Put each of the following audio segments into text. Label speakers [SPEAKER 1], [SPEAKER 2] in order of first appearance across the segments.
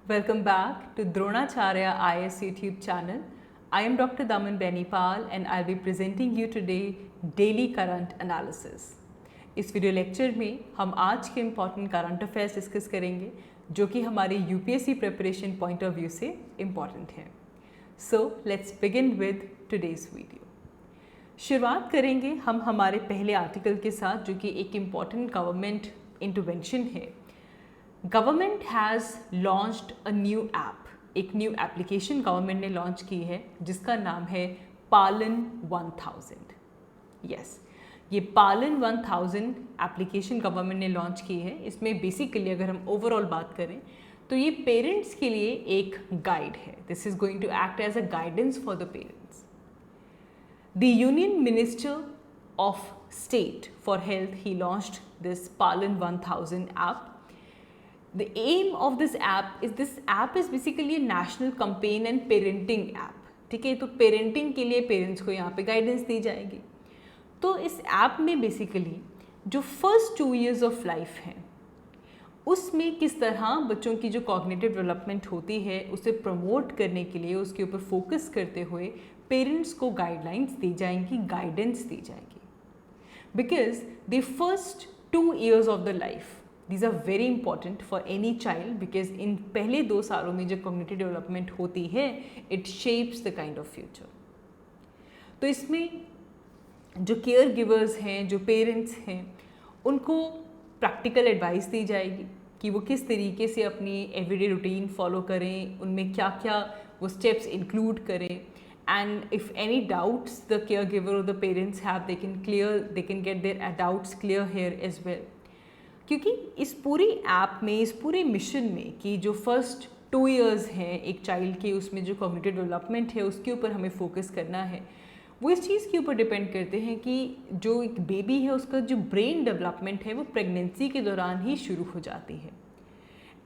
[SPEAKER 1] Welcome back to Dronacharya IS YouTube channel. I am Dr. Daman Benipal and I'll be presenting you today Daily Current Analysis. इस video lecture में हम आज के important current affairs discuss करेंगे जो कि हमारे UPSC preparation point of view से इम्पॉर्टेंट हैं. सो let's begin with today's video. शुरुआत करेंगे हम हमारे पहले आर्टिकल के साथ जो कि एक इम्पॉर्टेंट गवर्नमेंट इंटरवेंशन है. Government has launched a new app. एक न्यू एप्लीकेशन गवर्नमेंट ने लॉन्च की है जिसका नाम है पालन 1000. यस, ये पालन 1000 एप्लीकेशन गवर्नमेंट ने लॉन्च की है. इसमें बेसिकली अगर हम ओवरऑल बात करें तो ये पेरेंट्स के लिए एक गाइड है. This is going to act as a guidance for the parents. The union minister of state for health he launched this Palan 1000 app. The aim of this app is basically a national campaign and parenting app. ठीक है, तो parenting के लिए parents को यहाँ पे guidance दी जाएगी. तो इस ऐप में बेसिकली जो फर्स्ट 2 years ऑफ लाइफ है उसमें किस तरह बच्चों की जो कॉग्निटिव डेवलपमेंट होती है उसे प्रमोट करने के लिए उसके ऊपर फोकस करते हुए पेरेंट्स को गाइडलाइंस दी जाएंगी, गाइडेंस दी जाएगी. Because the first 2 years of the life these are very important for any child because इन पहले 2 सालों में जो cognitive development होती है it shapes the kind of future. तो इसमें जो केयर गिवर्स हैं, जो पेरेंट्स हैं, उनको प्रैक्टिकल एडवाइस दी जाएगी कि वो किस तरीके से अपनी एवरीडे रूटीन फॉलो करें, उनमें क्या क्या वो स्टेप्स इंक्लूड करें. And if any doubts the caregiver और the parents have they can get their doubts clear here as well. क्योंकि इस पूरी ऐप में, इस पूरे मिशन में कि जो फर्स्ट 2 years हैं एक चाइल्ड के, उसमें जो कॉग्निटिव डेवलपमेंट है उसके ऊपर हमें फोकस करना है. वो इस चीज़ के ऊपर डिपेंड करते हैं कि जो एक बेबी है उसका जो ब्रेन डेवलपमेंट है वो प्रेगनेंसी के दौरान ही शुरू हो जाती है.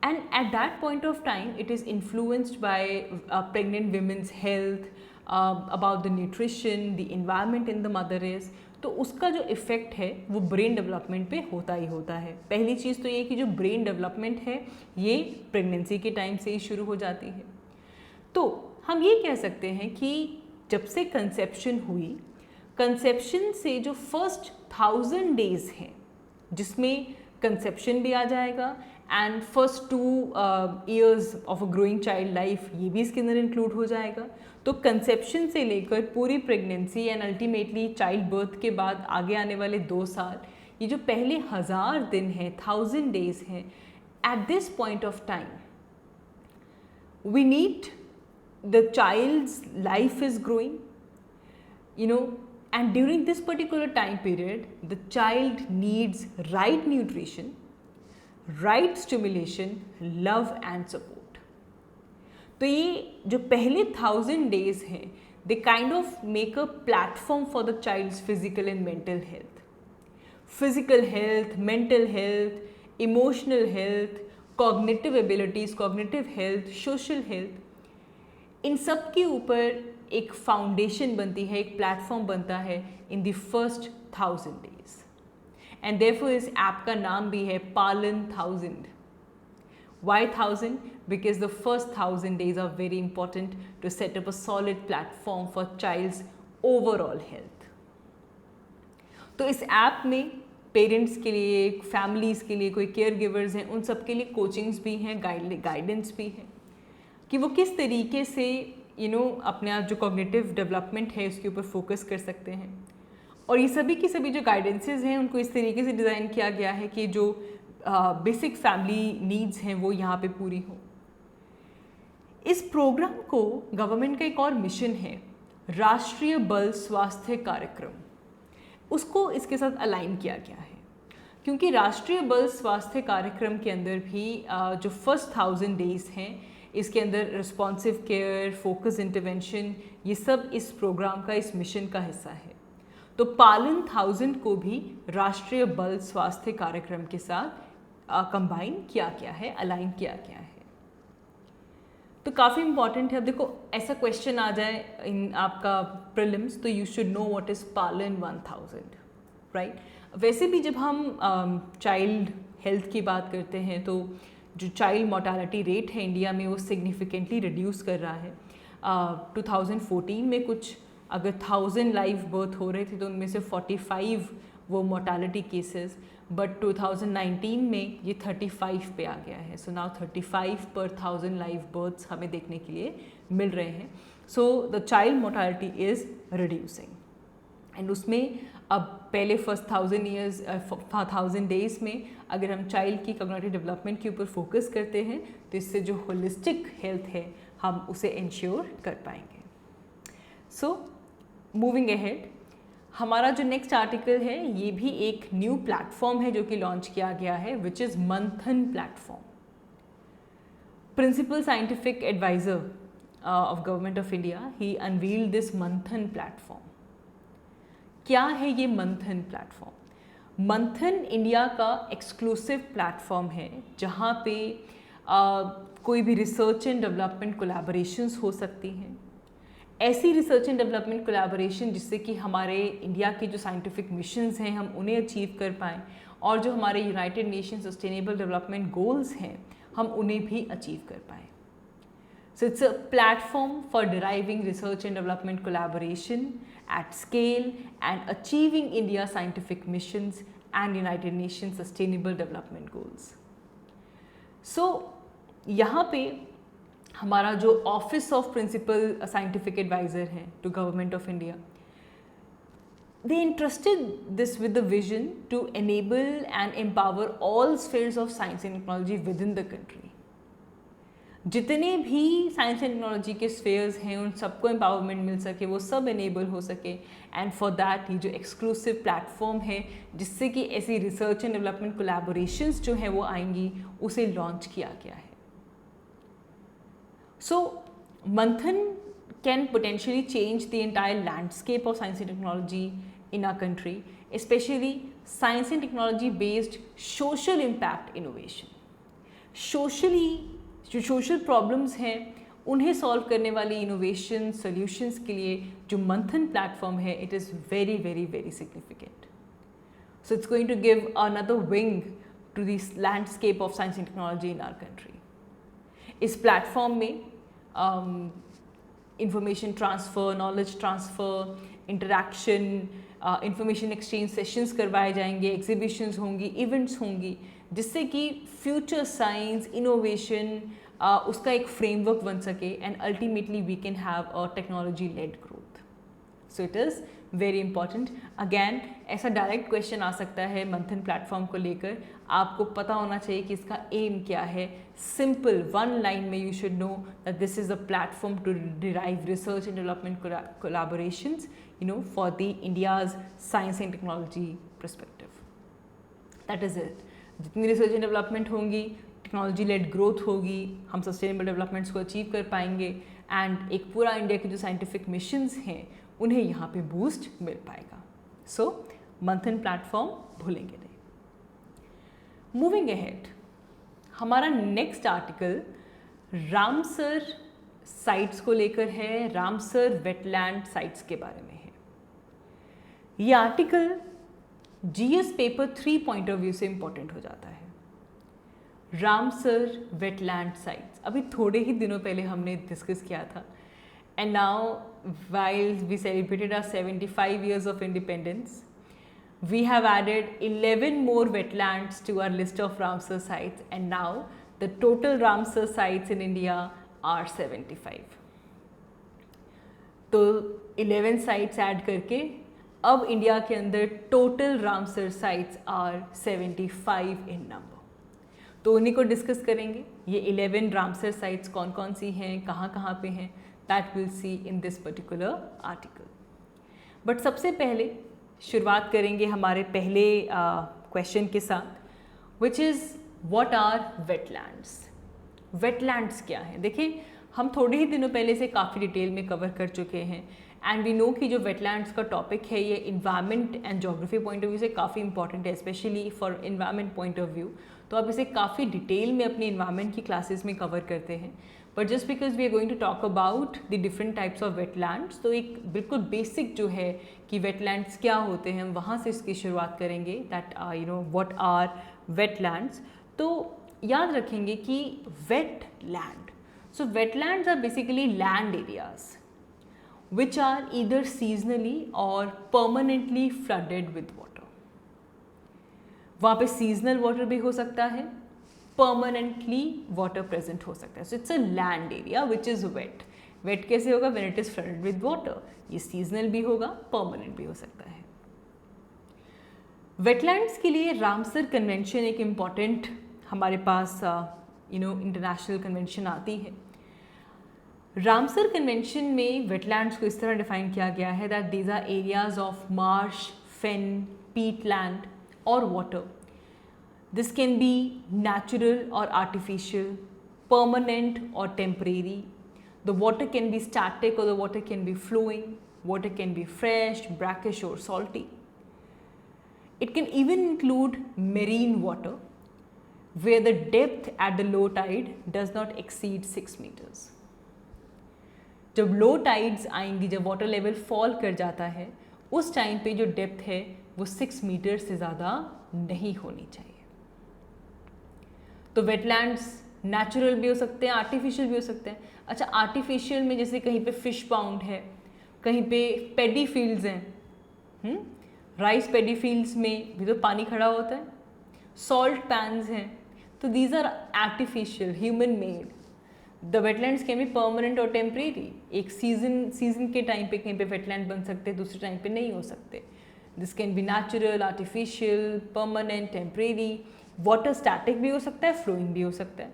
[SPEAKER 1] And at that point of time it is influenced by pregnant women's health, about the nutrition, the environment in the mother is. तो उसका जो इफ़ेक्ट है वो ब्रेन डेवलपमेंट पे होता ही होता है. पहली चीज़ तो ये कि जो ब्रेन डेवलपमेंट है ये प्रेगनेंसी के टाइम से ही शुरू हो जाती है. तो हम ये कह सकते हैं कि जब से कंसेप्शन हुई, कंसेप्शन से जो फर्स्ट 1000 days हैं जिसमें कंसेप्शन भी आ जाएगा and first 2 years of a growing child life ये भी इसके अंदर इंक्लूड हो जाएगा. तो कंसेप्शन से लेकर पूरी pregnancy and ultimately child birth के बाद आगे आने वाले 2 साल, ये जो पहले 1000 दिन हैं, 1000 days हैं, at this point of time we need the child's life is growing, and during this particular time period the child needs right nutrition, right stimulation, love and support. तो ये जो पहले 1000 days हैं they kind of make a platform for the child's physical and mental health. Physical health, mental health, emotional health, cognitive abilities, cognitive health, social health, इन सब के ऊपर एक foundation बनती है, एक प्लेटफॉर्म बनता है in the first 1000 days. And therefore इस ऐप का नाम भी है Palan 1000. Why 1000? Because the first 1000 days are very important to set up a solid platform for child's overall health. तो इस ऐप में पेरेंट्स के लिए, फैमिलीज़ के लिए, कोई केयर गिवर्स हैं, उन सब के लिए कोचिंग्स भी हैं, गाइडेंस भी है कि वो किस तरीके से अपने आप जो कॉग्निटिव डेवलपमेंट है उसके ऊपर फोकस कर सकते हैं. और ये सभी की सभी जो गाइडेंसेस हैं उनको इस तरीके से डिज़ाइन किया गया है कि जो बेसिक फैमिली नीड्स हैं वो यहाँ पे पूरी हों. इस प्रोग्राम को गवर्नमेंट का एक और मिशन है, राष्ट्रीय बाल स्वास्थ्य कार्यक्रम, उसको इसके साथ अलाइन किया गया है. क्योंकि राष्ट्रीय बाल स्वास्थ्य कार्यक्रम के अंदर भी जो फर्स्ट 1000 days हैं इसके अंदर रिस्पॉन्सिव केयर, फोकस इंटरवेंशन, ये सब इस प्रोग्राम का, इस मिशन का हिस्सा है. तो पालन 1000 को भी राष्ट्रीय बाल स्वास्थ्य कार्यक्रम के साथ कंबाइन किया गया है, अलाइन किया गया है. तो काफ़ी इंपॉर्टेंट है. अब देखो ऐसा क्वेश्चन आ जाए इन आपका प्रीलिम्स तो you should know what is पालन 1000, राइट. वैसे भी जब हम चाइल्ड हेल्थ की बात करते हैं तो जो चाइल्ड मोर्टालिटी रेट है इंडिया में वो सिग्निफिकेंटली रिड्यूस कर रहा है। 2014 में कुछ अगर 1000 लाइव बर्थ हो रहे थे तो उनमें से 45 वो मोर्टालिटी केसेस, बट 2019 में ये 35 पे आ गया है। सो नाउ 35 पर 1000 लाइव बर्थ्स हमें देखने के लिए मिल रहे हैं। So the child mortality is reducing. And उसमें अब पहले फर्स्ट 1000 डेज में अगर हम चाइल्ड की कॉग्निटिव डेवलपमेंट के ऊपर फोकस करते हैं तो इससे जो होलिस्टिक हेल्थ है हम उसे इंश्योर कर पाएंगे। सो मूविंग अहेड, हमारा जो नेक्स्ट आर्टिकल है ये भी एक न्यू प्लेटफॉर्म है जो कि लॉन्च किया गया है, which is Manthan platform. Principal scientific adviser of Government of India, he unveiled this Manthan platform. क्या है ये मंथन प्लेटफॉर्म? मंथन इंडिया का एक्सक्लूसिव प्लेटफॉर्म है जहाँ पे कोई भी रिसर्च एंड डेवलपमेंट कोलैबोरेशंस हो सकती हैं। ऐसी रिसर्च एंड डेवलपमेंट कोलैबोरेशन जिससे कि हमारे इंडिया के जो साइंटिफिक मिशंस हैं हम उन्हें अचीव कर पाएँ, और जो हमारे United nation sustainable development goals हैं हम उन्हें भी अचीव कर पाएँ। So it's a platform for deriving research and development collaboration at scale and achieving India's scientific missions and United Nations Sustainable Development Goals. So यहाँ पे हमारा जो office of principal scientific adviser हैं to government of India, they entrusted this with the vision to enable and empower all spheres of science and technology within the country. जितने भी science and technology के spheres हैं उन सबको empowerment मिल सके, वो सब इनेबल हो सके। एंड फॉर दैट ये जो एक्सक्लूसिव प्लेटफॉर्म है जिससे कि ऐसी रिसर्च एंड डेवलपमेंट कोलैबोरेशंस जो हैं वो आएंगी, उसे लॉन्च किया गया है। So Manthan can potentially change the entire landscape of science and technology in our country, specially science and technology based social impact innovation. Socially जो सोशल प्रॉब्लम्स हैं उन्हें सॉल्व करने वाली इनोवेशन सॉल्यूशंस के लिए जो मंथन प्लेटफॉर्म है, it is very very very significant. So it's going to give another wing to this landscape of science and technology in our country. इस प्लेटफॉर्म में information transfer, knowledge transfer, interaction, information exchange sessions करवाए जाएंगे, exhibitions होंगी, events होंगी, जिससे कि future science innovation उसका एक फ्रेमवर्क बन सके and ultimately we can have a technology led growth. So it is very important. Again ऐसा डायरेक्ट क्वेश्चन आ सकता है मंथन प्लेटफॉर्म को लेकर, आपको पता होना चाहिए कि इसका एम क्या है। सिंपल वन लाइन में you should know that this is a platform to derive research and development collaborations for the India's science and technology perspective. That is it. जितनी रिसर्च एंड डेवलपमेंट होंगी, technology led growth होगी, हम sustainable developments को achieve कर पाएंगे and एक पूरा India के जो साइंटिफिक मिशंस हैं उन्हें यहाँ पे बूस्ट मिल पाएगा। सो मंथन प्लेटफॉर्म भूलेंगे नहीं। मूविंग अहेड, हमारा नेक्स्ट आर्टिकल रामसर साइट्स को लेकर है, रामसर वेटलैंड साइट्स के बारे में है। ये article GS paper 3 point of view से इम्पॉर्टेंट हो जाता है। रामसर वेटलैंड साइट्स अभी थोड़े ही दिनों पहले हमने डिस्कस किया था, and now while we celebrated our 75 years of independence, we have added 11 more wetlands to our list of Ramsar sites, and now the total Ramsar sites in India are 75. तो 11 sites add करके अब India के अंदर total Ramsar sites are 75 in number. तो उन्हीं को discuss करेंगे। ये 11 रामसर साइट्स कौन कौन सी हैं, कहाँ कहाँ पे हैं, that will see in this particular article. But सबसे पहले शुरुआत करेंगे हमारे पहले क्वेश्चन के साथ, which is what are wetlands. Wetlands क्या है? देखिए, हम थोड़े ही दिनों पहले से काफ़ी डिटेल में कवर कर चुके हैं, एंड वी नो कि जो वेटलैंड्स का टॉपिक है ये environment and geography point of view से काफ़ी इंपॉर्टेंट है, specially for environment point of view. तो आप इसे काफ़ी डिटेल में अपनी इन्वायरमेंट की क्लासेस में कवर करते हैं। But just because we are going to talk about the different types of wetlands, तो एक बिल्कुल बेसिक जो है कि वेटलैंड्स क्या होते हैं, हम वहाँ से इसकी शुरुआत करेंगे, दैट व्हाट आर वेटलैंड्स। तो याद रखेंगे कि wet land, so wetlands are basically land areas which are either seasonally or permanently flooded with water. वहाँ पे seasonal water भी हो सकता है, permanently water present हो सकता है. So it's a land area which is wet. Wet कैसे होगा? When it is flooded with water. ये seasonal भी होगा, permanent भी हो सकता है. Wetlands के लिए रामसर कन्वेंशन एक इम्पॉर्टेंट हमारे पास इंटरनेशनल कन्वेंशन आती है. रामसर कन्वेंशन में वेटलैंड्स को इस तरह डिफाइन किया गया है that these are areas of marsh, fen, peatland और water. This can be natural और आर्टिफिशियल, परमानेंट और temporary. The water can be static और the water can be flowing. Water can be fresh, brackish और salty. It can even include marine water where the depth at the low tide does not exceed 6 meters. जब लो tides आएंगी, जब water level fall कर जाता है, उस time पे जो डेप्थ है वो 6 मीटर से ज़्यादा नहीं होनी चाहिए. तो वेटलैंड्स नेचुरल भी हो सकते हैं, आर्टिफिशियल भी हो सकते हैं. अच्छा, आर्टिफिशियल में जैसे कहीं पे फिश पाउंड है, कहीं पे पेडी फील्ड्स हैं, राइस पेडी फील्ड्स में भी तो पानी खड़ा होता है, सॉल्ट पैन्स हैं, तो these are artificial, human made. The wetlands can be permanent और टेम्परेरी. एक सीजन के टाइम पे कहीं पे वेटलैंड बन सकते हैं, दूसरे टाइम पे नहीं हो सकते. This can be natural, artificial, permanent, temporary. Water static भी हो सकता है, फ्लोइंग भी हो सकता है,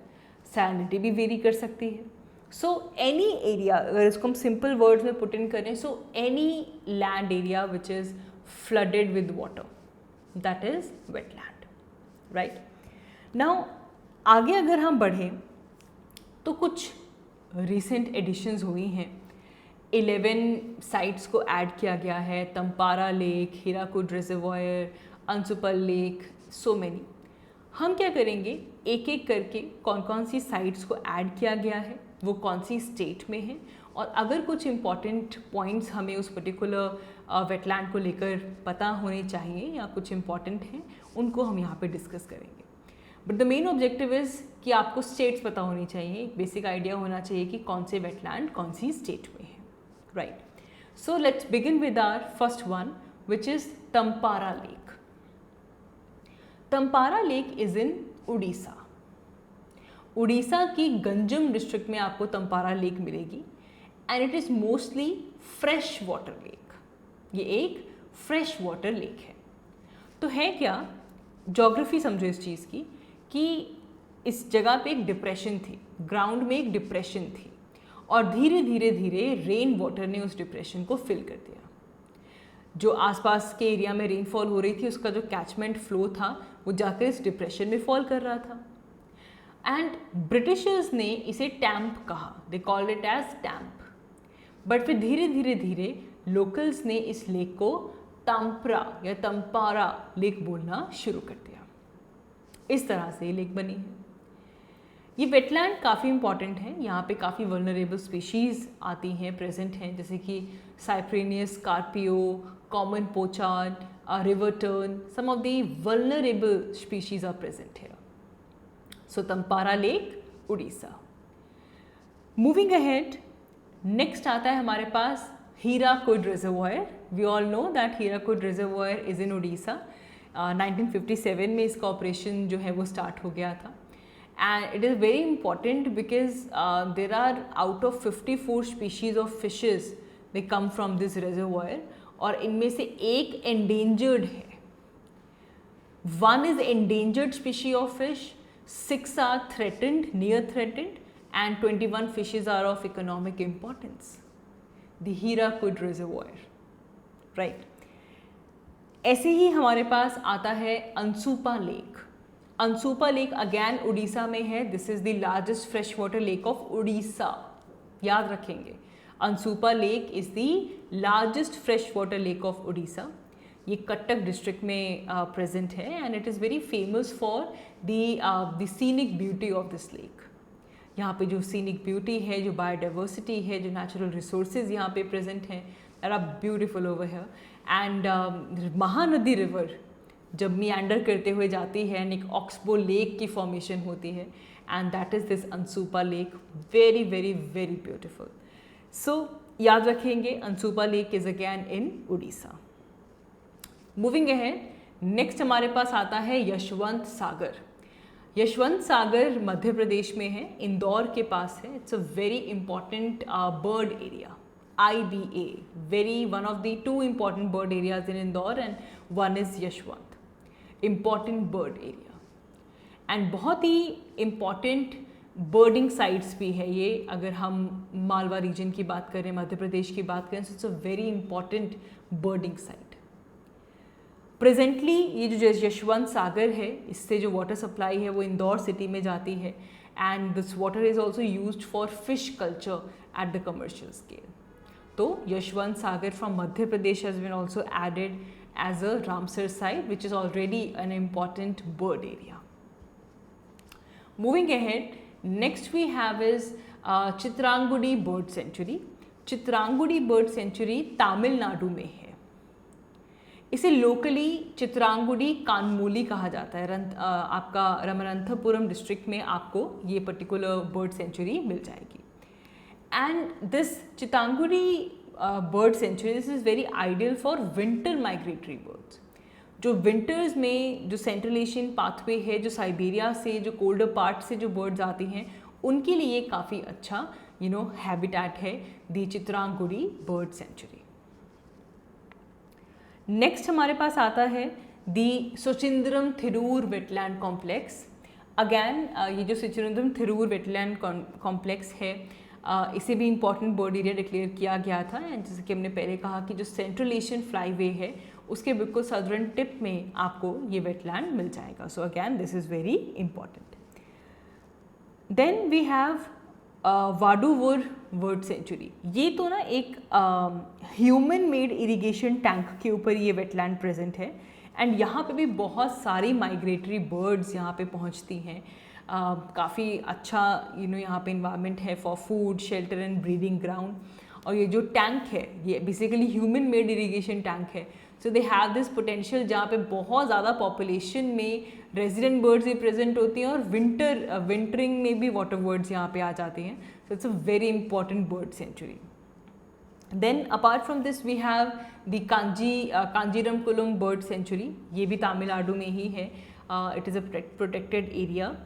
[SPEAKER 1] सैलिनिटी भी वेरी कर सकती है. सो एनी एरिया, अगर इसको हम सिंपल वर्ड्स में पुट इन करें, so any land area which is flooded with water, that is wetland, right. Now आगे अगर हम बढ़ें तो कुछ रिसेंट एडिशंस हुई हैं. 11 साइट्स को ऐड किया गया है. Tampara lake, Hirakud reservoir, Ansupal lake, so many. हम क्या करेंगे, एक एक करके कौन कौन सी साइट्स को ऐड किया गया है, वो कौन सी स्टेट में है, और अगर कुछ इम्पॉर्टेंट पॉइंट्स हमें उस पर्टिकुलर वेटलैंड को लेकर पता होने चाहिए या कुछ इम्पॉर्टेंट हैं, उनको हम यहाँ पे डिस्कस करेंगे. But the main objective is कि आपको स्टेट्स पता होनी चाहिए, एक बेसिक आइडिया होना चाहिए कि कौन से वेटलैंड कौन सी स्टेट में है, right. So let's begin with our first one which is Tampara lake. Tampara lake is in Orissa. Orissa की गंजम डिस्ट्रिक्ट में आपको तंपारा लेक मिलेगी and it is mostly fresh water lake. ये एक फ्रेश वाटर लेक है. तो है क्या, ज्योग्राफी समझो इस चीज़ की, कि इस जगह पे एक डिप्रेशन थी, ग्राउंड में एक डिप्रेशन थी, और धीरे धीरे धीरे रेन वाटर ने उस डिप्रेशन को फिल कर दिया. जो आसपास के एरिया में रेनफॉल हो रही थी, उसका जो कैचमेंट फ्लो था वो जाकर इस डिप्रेशन में फॉल कर रहा था. एंड ब्रिटिशर्स ने इसे टैम्प कहा, they called it as Tamp. But फिर धीरे धीरे धीरे लोकल्स ने इस लेक को तंपरा या तंपारा लेक बोलना शुरू कर दिया. इस तरह से ये लेक बनी है. ये वेटलैंड काफ़ी इंपॉर्टेंट है. यहाँ पे काफ़ी वल्नरेबल स्पीशीज़ आती हैं, प्रेजेंट हैं, जैसे कि Cyprinus carpio, common pochard, river tern. Some of the vulnerable species are present here. So Tampara lake, Orissa. Moving ahead, next आता है हमारे पास Hirakud reservoir. We all know that Hirakud reservoir is in Orissa. 1957 में इसका ऑपरेशन जो है वो स्टार्ट हो गया था. And it is very important because there are out of 54 species of fishes they come from this reservoir, और इनमें से एक एंडेंजर्ड है. 1 is endangered species of fish, 6 are threatened, near threatened, and 21 fishes are of economic importance. The Hirakud reservoir, right. ऐसे ही हमारे पास आता है Ansupa lake. Ansupa lake again Orissa में है. This is the largest fresh water lake of Orissa. याद रखेंगे, Ansupa lake is the largest fresh water lake of Orissa. ये कटक डिस्ट्रिक्ट में प्रेजेंट है and it is very famous for the scenic beauty of this lake. यहाँ पे जो सीनिक ब्यूटी है, जो बायोडाइवर्सिटी है, जो नेचुरल रिसोर्सेज यहाँ पे प्रेजेंट हैं, that are beautiful over here. And Mahanadi river जब मीएंडर करते हुए जाती है एंड एक ऑक्सबो लेक की फॉर्मेशन होती है, and that is this Ansupa lake, very very very beautiful. So याद रखेंगे, Ansupa lake is again in Orissa. Moving ahead, next हमारे पास आता है यशवंत सागर. यशवंत सागर मध्य प्रदेश में है, इंदौर के पास है. It's a very important bird area, IBA, very one of the two important bird areas in Indore, and one is Yashwant, important bird area. and बहुत ही important बर्डिंग sites भी है ये. अगर हम मालवा रीजन की बात करें, मध्य प्रदेश की बात करें, so it's a very important birding site. Presently ये जो यशवंत सागर है, इससे जो वाटर सप्लाई है वो इंदौर सिटी में जाती है, and this water is also used for fish culture at the commercial scale. तो Yashwant Sagar from Madhya Pradesh has been also added as a Ramsar site, which is already an important bird area. Moving ahead, next we have is Chitrangudi bird sanctuary. Chitrangudi bird sanctuary Tamil Nadu में है. इसे locally Chitrangudi कानमूली कहा जाता है. आपका Ramanathapuram district में आपको ये पर्टिकुलर बर्ड सेंचुरी मिल जाएगी. And this Chitrangudi bird sanctuary, this is very ideal for winter migratory birds. जो विंटर्स में जो सेंट्रल एशियन पाथवे है, जो साइबेरिया से, जो कोल्डर पार्ट से जो बर्ड्स आती हैं, उनके लिए काफ़ी अच्छा हैबिटेट है दी चित्रांगुडी बर्ड सेंचुरी. नेक्स्ट हमारे पास आता है दी सुचिंद्रम थिरूर वेटलैंड कॉम्प्लेक्स. अगैन ये जो सुचिंद्रम थिरूर वेटलैंड कॉम्प्लेक्स है, इसे भी इंपॉर्टेंट बर्ड एरिया डिक्लेयर किया गया था. एंड जैसे कि हमने पहले कहा कि जो सेंट्रल एशियन फ्लाईवे है, उसके बिल्कुल सदर्न टिप में आपको ये वेटलैंड मिल जाएगा. So again this is very important. Then we have Vaduvur bird sanctuary. ये तो ना एक ह्यूमन मेड इरिगेशन टैंक के ऊपर ये वेटलैंड प्रेजेंट है, एंड यहाँ पे भी बहुत सारी माइग्रेटरी बर्ड्स यहाँ पे पहुँचती हैं. काफ़ी अच्छा यहाँ पे इन्वायरमेंट है for food, shelter and breeding ground. और ये जो टैंक है, ये basically human made irrigation tank है. सो दे हैव दिस पोटेंशियल जहाँ पे बहुत ज़्यादा पॉपुलेशन में रेजिडेंट बर्ड्स भी प्रेजेंट होती हैं, और विंटरिंग में भी वाटर बर्ड्स यहाँ पे आ जाती हैं. So it's a very important bird sanctuary. Then apart from this we have the Kanjirankulam bird sanctuary. ये भी तमिलनाडु में ही है. It is a protected area,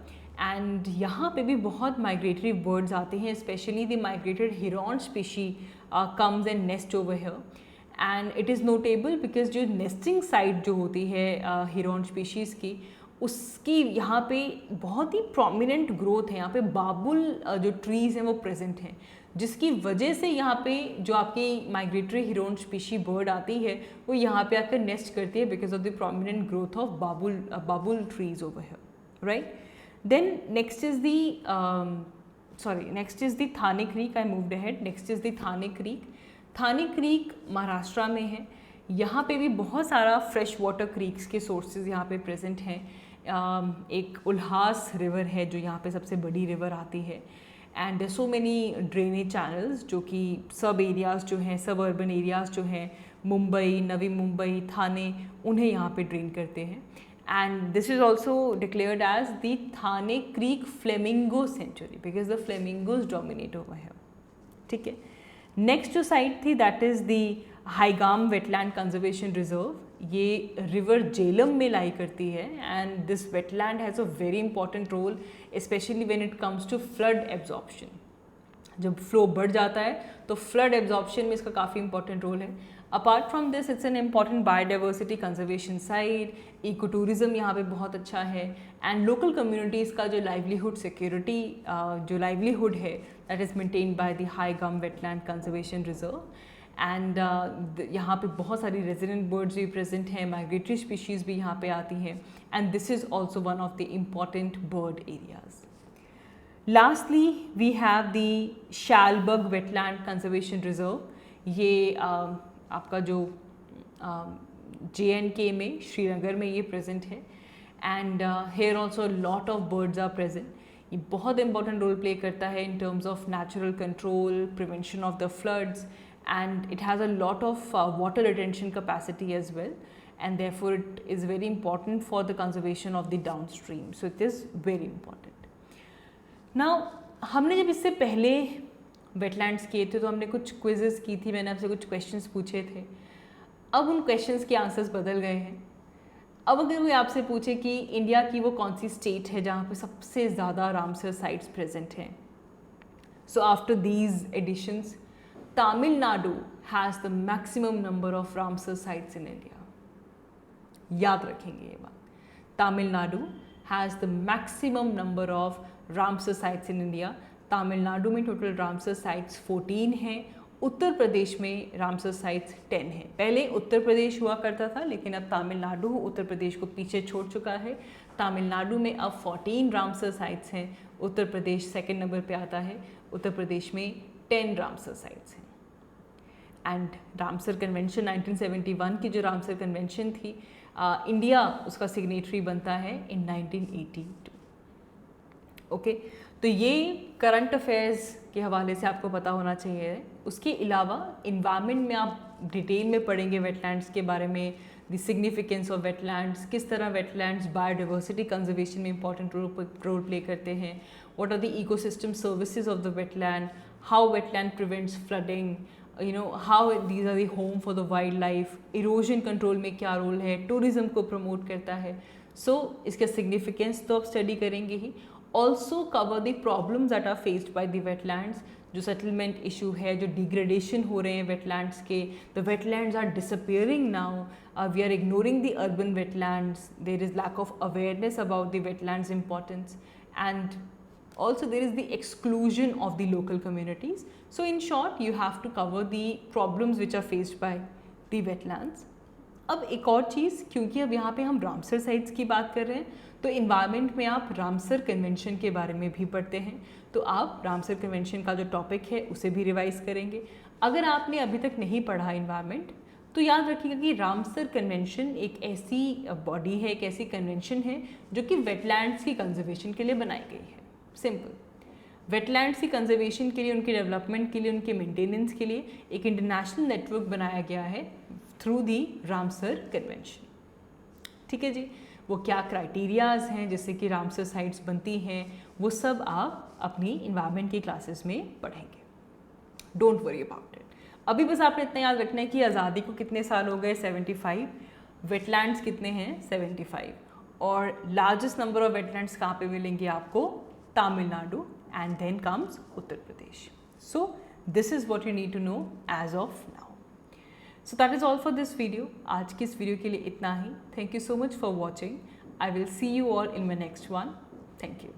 [SPEAKER 1] and यहाँ पे भी बहुत माइग्रेटरी बर्ड्स आते हैं. Specially the migrated heron species comes and nest over here. And it is notable because जो नेस्टिंग साइट जो होती है हिरॉन स्पीशीज़ की, उसकी यहाँ पे बहुत ही प्रोमिनेंट ग्रोथ है. यहाँ पे बाबुल जो ट्रीज़ हैं वो प्रेजेंट हैं, जिसकी वजह से यहाँ पे जो आपकी माइग्रेटरी हिरॉन स्पीशी बर्ड आती है वो यहाँ पे आकर नेस्ट करती है because of the prominent growth of Babul trees over here, right. Then next is the Thane Creek. I moved ahead. Next is the Thane Creek. Thane Creek Maharashtra में है. यहाँ पे भी बहुत सारा फ्रेश वाटर क्रीक्स के सोर्सेज यहाँ पे प्रेजेंट हैं. एक उल्हास रिवर है जो यहाँ पे सबसे बड़ी रिवर आती है, and there so many drainage channels जो कि सब एरियाज़ जो हैं, सब अर्बन एरियाज़ जो हैं, मुंबई, नवी मुंबई, थाने, उन्हें यहाँ पे ड्रेन करते हैं. And this is also declared as the Thane Creek Flamingo Sanctuary because the flamingos dominate over here. ठीक है. नेक्स्ट जो साइट थी that is the Haigam wetland conservation reserve. ये रिवर जेलम में लाई करती है, and this wetland has a very important role specially when it comes to flood absorption. जब flow बढ़ जाता है तो फ्लड एब्जॉर्प्शन में इसका काफ़ी इंपॉर्टेंट रोल है. Apart from this it's an important biodiversity conservation site. Eco tourism यहाँ पे बहुत अच्छा है, एंड लोकल कम्युनिटीज़ का जो लाइवलीहुड सिक्योरिटी जो लाइवलीहुड है that is maintained by the Haigam wetland conservation reserve. And यहाँ पे बहुत सारी रेजिडेंट बर्ड्स भी प्रेजेंट हैं, माइग्रेटरी स्पीशीज़ भी यहाँ पे आती हैं, and this is also one of the important bird areas. Lastly we have the Shalbugh wetland conservation reserve. ये आपका जो JNK में, श्रीनगर में ये प्रेजेंट है, and here also lot of birds are present. ये बहुत इंपॉर्टेंट रोल प्ले करता है in terms of natural control, prevention of the floods, and it has a lot of water retention capacity as well. and therefore it is very important for the conservation of the downstream. So it is very important. Now हमने जब इससे पहले wetlands किए थे तो हमने कुछ quizzes की थी, मैंने आपसे कुछ क्वेश्चंस पूछे थे. अब उन क्वेश्चंस के आंसर्स बदल गए हैं. अब अगर कोई आपसे पूछे कि इंडिया की वो कौन सी स्टेट है जहाँ पे सबसे ज़्यादा रामसर साइट्स प्रेजेंट हैं, so after these additions Tamil Nadu has the maximum number of Ramsar sites in India. याद रखेंगे ये बात. Tamil Nadu has the maximum number of Ramsar sites in India. Tamil Nadu में टोटल रामसर साइट्स 14 हैं. उत्तर प्रदेश में रामसर साइट्स 10 हैं. पहले उत्तर प्रदेश हुआ करता था, लेकिन अब तमिलनाडु उत्तर प्रदेश को पीछे छोड़ चुका है. तमिलनाडु में अब 14 रामसर साइट्स हैं. उत्तर प्रदेश सेकंड नंबर पे आता है. उत्तर प्रदेश में 10 रामसर साइट्स हैं. एंड रामसर कन्वेंशन 1971 की जो रामसर कन्वेंशन थी, इंडिया उसका सिग्नेटरी बनता है इन 1982. ओके, तो ये करंट अफेयर्स के हवाले से आपको पता होना चाहिए. उसके अलावा इन्वायरमेंट में आप डिटेल में पढ़ेंगे वेटलैंड्स के बारे में, द सिग्निफिकेंस ऑफ वेटलैंड्स, किस तरह वेटलैंड्स बायोडाइवर्सिटी कंजर्वेशन में इंपॉर्टेंट रोल प्ले करते हैं, what are the ecosystem services of the wetland, how wetland prevents flooding, you know how these are the home for the wildlife, erosion control में क्या role है, tourism को promote करता है. सो इसका significance तो आप स्टडी करेंगे ही. Also cover the problems that are faced by the wetlands. जो सेटलमेंट इशू है, जो डिग्रेडेशन हो रहे हैं वेटलैंड्स के, the wetlands are disappearing now, we are ignoring the urban wetlands, there is lack of awareness about the wetlands importance, and also there is the exclusion of the local communities. So in short you have to cover the problems which are faced by the wetlands. अब एक और चीज़, क्योंकि अब यहाँ पे हम Ramsar sites की बात कर रहे हैं, तो इन्वायरमेंट में आप रामसर कन्वेंशन के बारे में भी पढ़ते हैं. तो आप रामसर कन्वेंशन का जो टॉपिक है उसे भी रिवाइज करेंगे. अगर आपने अभी तक नहीं पढ़ा इन्वायरमेंट, तो याद रखिएगा कि रामसर कन्वेंशन एक ऐसी बॉडी है, एक ऐसी कन्वेंशन है जो कि वेटलैंड्स की कंजर्वेशन के लिए बनाई गई है. सिंपल. वेटलैंड्स की कंजर्वेशन के लिए, उनके डेवलपमेंट के लिए, उनके मेंटेनेंस के लिए एक इंटरनेशनल नेटवर्क बनाया गया है थ्रू दी रामसर कन्वेंशन. ठीक है जी. वो क्या क्राइटेरियाज हैं जिससे कि रामसर साइट्स बनती हैं, वो सब आप अपनी इन्वायरमेंट की क्लासेस में पढ़ेंगे. Don't worry about it. अभी बस आपने इतना याद रखना है कि आज़ादी को कितने साल हो गए, 75. वेटलैंड्स कितने हैं, 75. और लार्जेस्ट नंबर ऑफ वेटलैंड्स कहाँ पे मिलेंगे आपको, Tamil Nadu, and then comes Uttar Pradesh. So this is what you need to know as of now. So that is all for this video. आज की इस वीडियो के लिए इतना ही. Thank you so much for watching. I will see you all in my next one. Thank you.